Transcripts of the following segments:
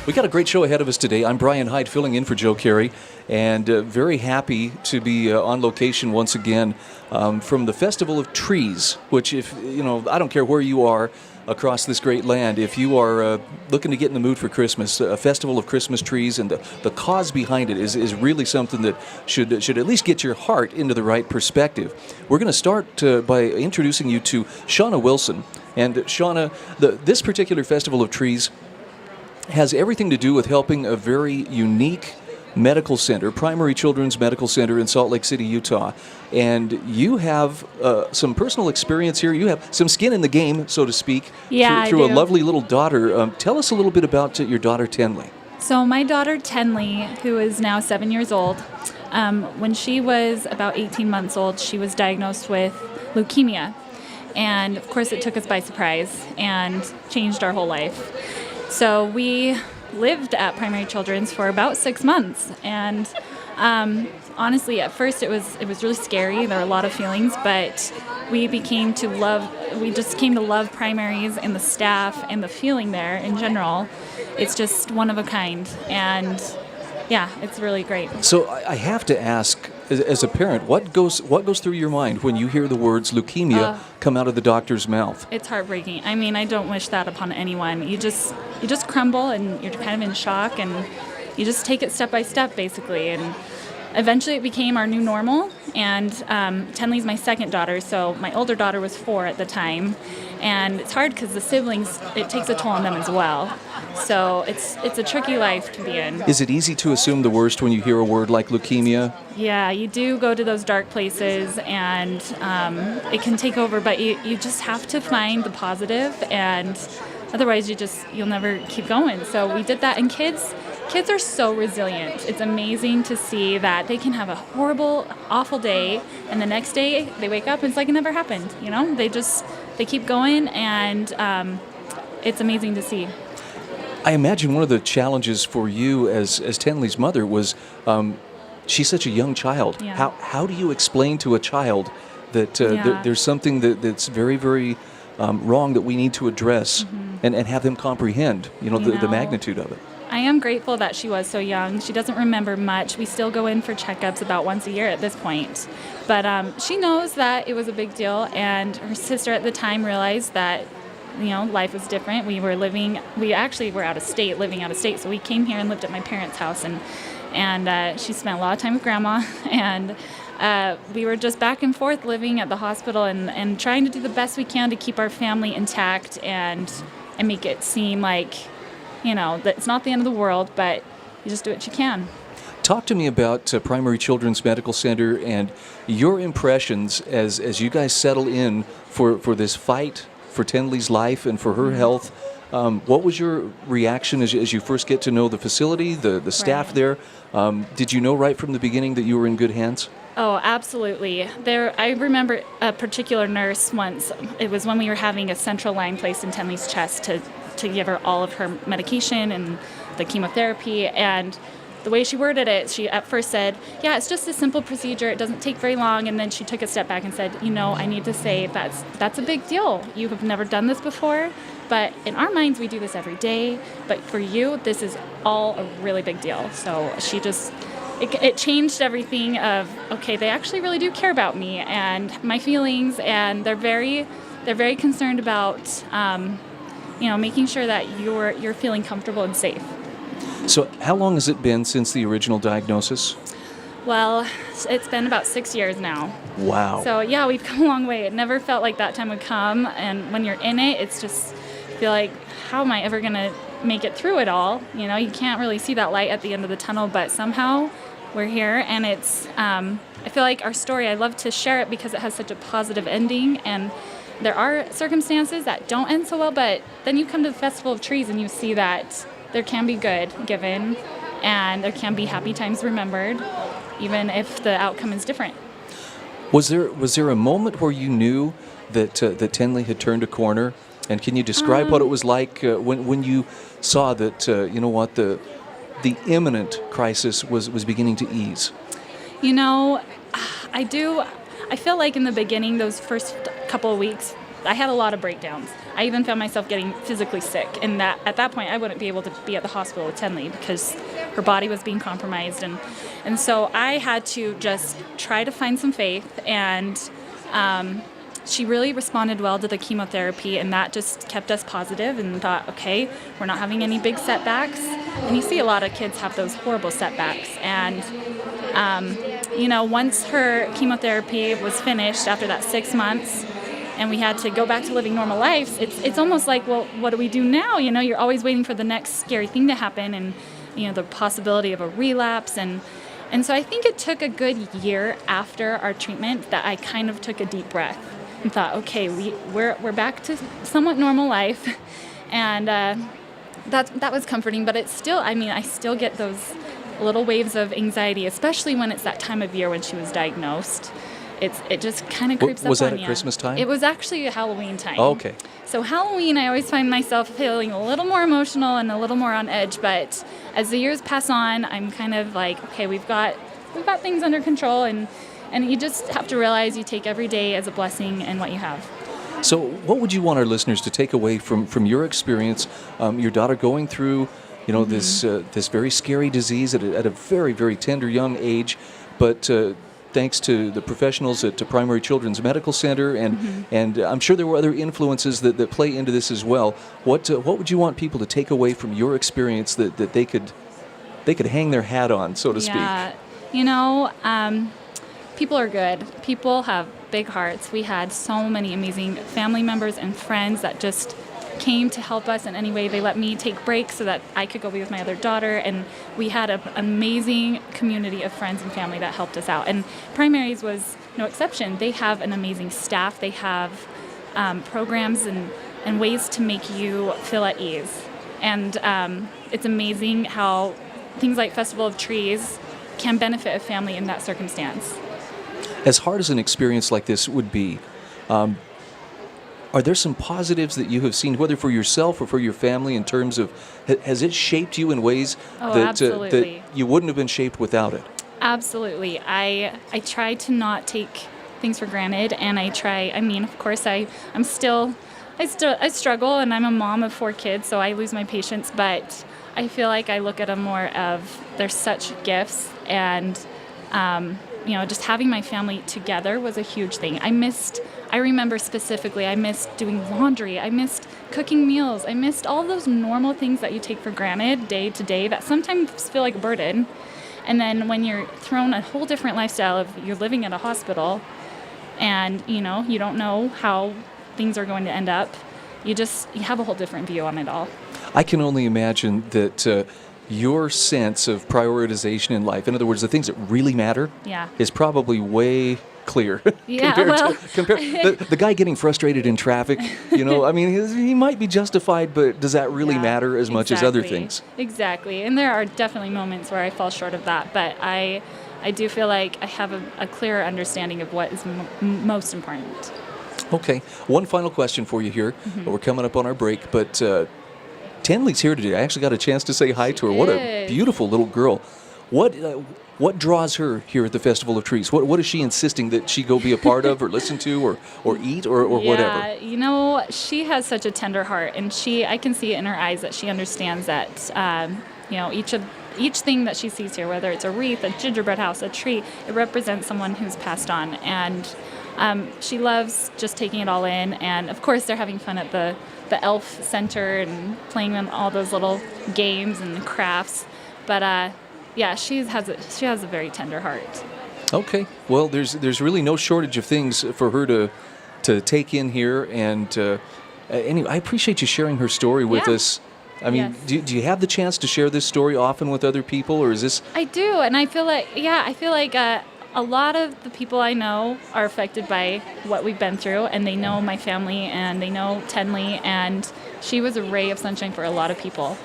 We got a great show ahead of us today. I'm Brian Hyde, filling in for Joe Carey, and very happy to be on location once again from the Festival of Trees, which, if you know, I don't care where you are across this great land, if you are looking to get in the mood for Christmas, a festival of Christmas trees and the cause behind it is really something that should at least get your heart into the right perspective. We're going to start by introducing you to Shawna Wilson. And Shawna, this particular Festival of Trees has everything to do with helping a very unique medical center, Primary Children's Medical Center in Salt Lake City, Utah. And you have some personal experience here. You have some skin in the game, so to speak, through a lovely little daughter. Tell us a little bit about your daughter, Tenley. So my daughter, Tenley, who is now 7 years old, when she was about 18 months old, she was diagnosed with leukemia. And, of course, it took us by surprise and changed our whole life. So we lived at Primary Children's for about 6 months. And honestly, at first it was really scary. There were a lot of feelings, but we just came to love primaries and the staff and the feeling there in general. It's just one of a kind. And yeah, it's really great. So I have to ask, as a parent, what goes through your mind when you hear the words leukemia come out of the doctor's mouth? It's heartbreaking. I mean, I don't wish that upon anyone. You just crumble and you're kind of in shock, and you just take it step by step, basically. And eventually it became our new normal. And Tenley's my second daughter, so my older daughter was 4 at the time. And it's hard because the siblings, it takes a toll on them as well. So it's a tricky life to be in. Is it easy to assume the worst when you hear a word like leukemia? Yeah, you do go to those dark places, and it can take over, but you just have to find the positive, and otherwise you'll never keep going. So we did that, and kids are so resilient. It's amazing to see that they can have a horrible, awful day, and the next day they wake up and it's like it never happened. You know, they keep going, and it's amazing to see. I imagine one of the challenges for you as Tenley's mother was she's such a young child. Yeah. How do you explain to a child that there's something that's very, very wrong that we need to address, and have them comprehend, the magnitude of it? I am grateful that she was so young. She doesn't remember much. We still go in for checkups about once a year at this point. But she knows that it was a big deal, and her sister at the time realized that life was different. We actually were out of state, living out of state, so we came here and lived at my parents' house, and she spent a lot of time with Grandma, and we were just back and forth living at the hospital and trying to do the best we can to keep our family intact and make it seem like, that it's not the end of the world, but you just do what you can. Talk to me about Primary Children's Medical Center and your impressions as you guys settle in for this fight for Tenley's life and for her health. What was your reaction as you first get to know the facility, the staff there? Did you know right from the beginning that you were in good hands? Oh, absolutely. I remember a particular nurse once. It was when we were having a central line placed in Tenley's chest to give her all of her medication and the chemotherapy. And the way she worded it, she at first said, yeah, it's just a simple procedure. It doesn't take very long. And then she took a step back and said, I need to say that's a big deal. You have never done this before, but in our minds, we do this every day. But for you, this is all a really big deal. So she just... It changed everything of, okay, they actually really do care about me and my feelings, and they're very concerned about, making sure that you're feeling comfortable and safe. So how long has it been since the original diagnosis? Well, it's been about 6 years now. Wow. So yeah, we've come a long way. It never felt like that time would come, and when you're in it, it's just feel like, how am I ever going to make it through it all? You can't really see that light at the end of the tunnel, but somehow we're here, and it's I feel like our story, I love to share it because it has such a positive ending, and there are circumstances that don't end so well, but then you come to the Festival of Trees and you see that there can be good given, and there can be happy times remembered, even if the outcome is different. Was there a moment where you knew that Tenley had turned a corner? And can you describe what it was like when you saw that, the imminent crisis was beginning to ease? I feel like in the beginning, those first couple of weeks, I had a lot of breakdowns. I even found myself getting physically sick, and that at that point I wouldn't be able to be at the hospital with Tenley because her body was being compromised, and so I had to just try to find some faith, and she really responded well to the chemotherapy, and that just kept us positive and thought, okay, we're not having any big setbacks. And you see a lot of kids have those horrible setbacks. And, once her chemotherapy was finished after that 6 months, and we had to go back to living normal lives, it's almost like, well, what do we do now? You're always waiting for the next scary thing to happen, and, the possibility of a relapse. And so I think it took a good year after our treatment that I kind of took a deep breath and thought, okay, we're back to somewhat normal life, and that was comforting. But it's still, I still get those little waves of anxiety, especially when it's that time of year when she was diagnosed. It just kind of creeps up on you. Was that at Christmas time? It was actually Halloween time. Oh, okay. So Halloween, I always find myself feeling a little more emotional and a little more on edge. But as the years pass on, I'm kind of like, okay, we've got things under control, and you just have to realize you take every day as a blessing and what you have. So what would you want our listeners to take away from your experience, your daughter going through, this very scary disease at a very, very tender young age, but thanks to the professionals at the Primary Children's Medical Center, and I'm sure there were other influences that play into this as well. What would you want people to take away from your experience that they could hang their hat on, so to speak? People are good. People have big hearts. We had so many amazing family members and friends that just came to help us in any way. They let me take breaks so that I could go be with my other daughter, and we had an amazing community of friends and family that helped us out. And Primaries was no exception. They have an amazing staff. They have programs and ways to make you feel at ease. And it's amazing how things like Festival of Trees can benefit a family in that circumstance. As hard as an experience like this would be, are there some positives that you have seen, whether for yourself or for your family, in terms of, has it shaped you in ways that you wouldn't have been shaped without it? Absolutely. I try to not take things for granted, and I try, of course, I struggle, and I'm a mom of 4 kids, so I lose my patience, but I feel like I look at them more of, they're such gifts, and just having my family together was a huge thing. I remember specifically, I missed doing laundry, I missed cooking meals, I missed all those normal things that you take for granted day to day that sometimes feel like a burden. And then when you're thrown a whole different lifestyle of you're living at a hospital, and you don't know how things are going to end up, you have a whole different view on it all. I can only imagine that your sense of prioritization in life, in other words, the things that really matter, is probably way clear. Compared the guy getting frustrated in traffic, he might be justified, but does that really matter as much as other things? Exactly. And there are definitely moments where I fall short of that, but I do feel like I have a clearer understanding of what is most important. Okay. One final question for you here. We're coming up on our break, but Tenley's here today. I actually got a chance to say hi to her. What a beautiful little girl. What draws her here at the Festival of Trees? What is she insisting that she go be a part of, or listen to, or eat, or whatever? She has such a tender heart, and I can see it in her eyes that she understands that each thing that she sees here, whether it's a wreath, a gingerbread house, a tree, it represents someone who's passed on, and she loves just taking it all in. And of course, they're having fun at the Elf Center and playing on all those little games and crafts, but. She has a very tender heart. Okay. Well, there's really no shortage of things for her to take in here, and anyway, I appreciate you sharing her story with us. Yes. Do you have the chance to share this story often with other people, or is this? I do, and I feel like a lot of the people I know are affected by what we've been through, and they know my family, and they know Tenley, and she was a ray of sunshine for a lot of people.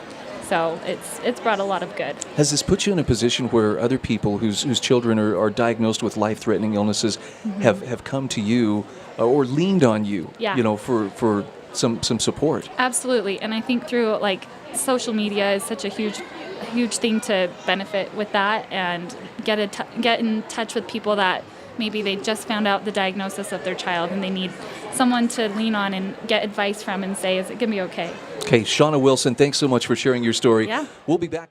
So it's brought a lot of good. Has this put you in a position where other people whose children are diagnosed with life-threatening illnesses have come to you or leaned on you, for some support? Absolutely. And I think through social media is such a huge thing to benefit with that, and get in touch with people that maybe they just found out the diagnosis of their child and they need someone to lean on and get advice from and say, is it going to be okay? Okay, Shawna Wilson, thanks so much for sharing your story. Yeah. We'll be back.